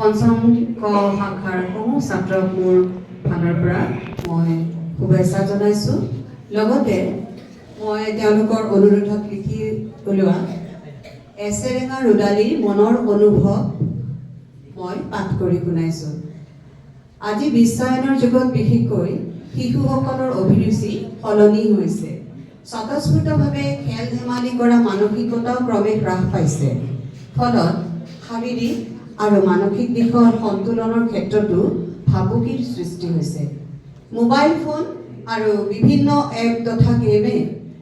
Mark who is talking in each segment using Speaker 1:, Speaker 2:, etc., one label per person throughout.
Speaker 1: পঞ্চম ক শাখাৰ সমূহ ছাত্ৰক মোৰ ফালৰ পৰা মই শুভেচ্ছা জনাইছোঁ। লগতে মই তেওঁলোকৰ অনুৰোধত লিখি উলিওৱা এছেৰেঙা ৰুদালিৰ মনৰ অনুভৱ মই পাঠ কৰি শুনাইছোঁ। আজি বিশ্বায়নৰ যুগত বিশেষকৈ শিশুসকলৰ অভিৰুচি সলনি হৈছে। স্বতঃস্ফূৰ্তভাৱে খেল ধেমালি কৰা মানসিকতাও ক্ৰমে হ্ৰাস পাইছে। ফলত শাৰীৰিক আৰু মানসিক দিশৰ সন্তুলনৰ ক্ষেত্ৰতো ভাবুকিৰ সৃষ্টি হৈছে। মোবাইল ফোন আৰু বিভিন্ন এপ তথা গেমে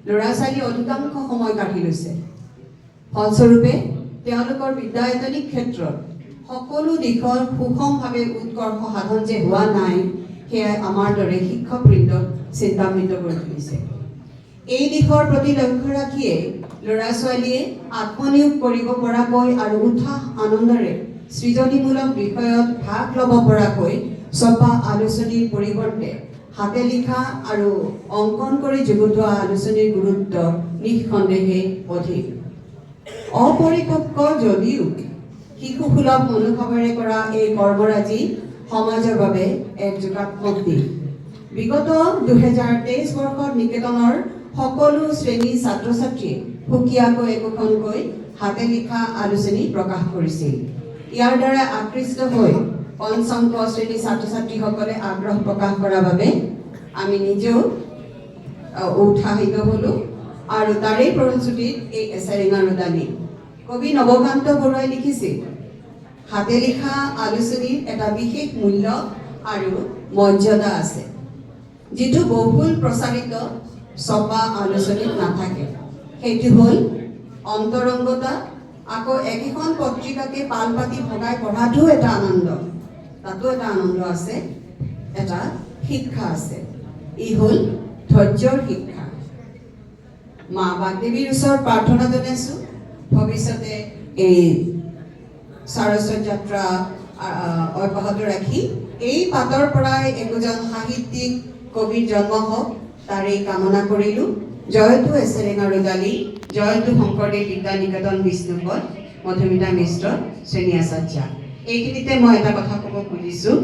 Speaker 1: ল'ৰা ছোৱালী অধিকাংশ সময় কাঢ়ি লৈছে। ফলস্বৰূপে তেওঁলোকৰ বিদ্যায়তনিক ক্ষেত্ৰত সকলো দিশৰ সুষমভাৱে উৎকৰ্ষ সাধন যে হোৱা নাই, সেয়াই আমাৰ দৰে শিক্ষকবৃন্দক চিন্তান্বিত কৰি তুলিছে। এই দিশৰ প্ৰতি লক্ষ্য ৰাখিয়ে ল'ৰা ছোৱালীয়ে আত্মনিয়োগ কৰিব পৰাকৈ আৰু উৎসাহ আনন্দৰে সৃজনীমূলক বিষয়ত ভাগ ল'ব পৰাকৈ ছপা আলোচনীৰ পৰিৱৰ্তে হাতে লিখা আৰু অংকন কৰি যুগুতোৱা আলোচনীৰ গুৰুত্ব নিঃসন্দেহে অধিক। অপৰিপক্ক যদিও শিশুসুলভ মনোভাৱেৰে কৰা এই কৰ্মৰাজি সমাজৰ বাবে এক যোগাত্মক দিশ। বিগত 2023 বৰ্ষত নিকেতনৰ সকলো শ্ৰেণীৰ ছাত্ৰ ছাত্ৰীয়ে সুকীয়াকৈ একোখনকৈ হাতে লিখা আলোচনী প্ৰকাশ কৰিছিল। ইয়াৰ দ্বাৰা আকৃষ্ট হৈ পঞ্চম ক শ্ৰেণীৰ ছাত্ৰ ছাত্ৰীসকলে আগ্ৰহ প্ৰকাশ কৰাৰ বাবে আমি নিজেও উৎসাহিত হ'লোঁ আৰু তাৰেই ফলশ্ৰুতিত এই এছেৰেঙা ৰুদালি। কবি নৱকান্ত বৰুৱাই লিখিছিল, হাতে লিখা আলোচনীৰ এটা বিশেষ মূল্য আৰু মৰ্যাদা আছে, যিটো বহুল প্ৰচাৰিত ছপা আলোচনীত নাথাকে। সেইটো হ'ল অন্তৰংগতা। আকৌ একেখন পত্ৰিকাকে পাল পাতি ভগাই পঢ়াটো এটা আনন্দ, তাতো এটা আনন্দ আছে, এটা শিক্ষা আছে। ই হ'ল ধৈৰ্যৰ শিক্ষা। মা বাগদেৱীৰ ওচৰত প্ৰাৰ্থনা জনাইছোঁ, ভৱিষ্যতে এই সাৰস্বত যাত্ৰা অব্যাহত ৰাখি এই পাতৰ পৰাই একোজন সাহিত্যিক কবিৰ জন্ম হওক, তাৰেই কামনা কৰিলোঁ। জয়তু এছেৰেঙা ৰুদালি, জয়তু শংকৰদেৱ বিদ্যা নিকেতন বিষ্ণুপদ, মধুমিতা মিশ্ৰ শ্ৰেণী আচাৰ্যা। এইখিনিতে মই এটা কথা ক'ব খুজিছোঁ।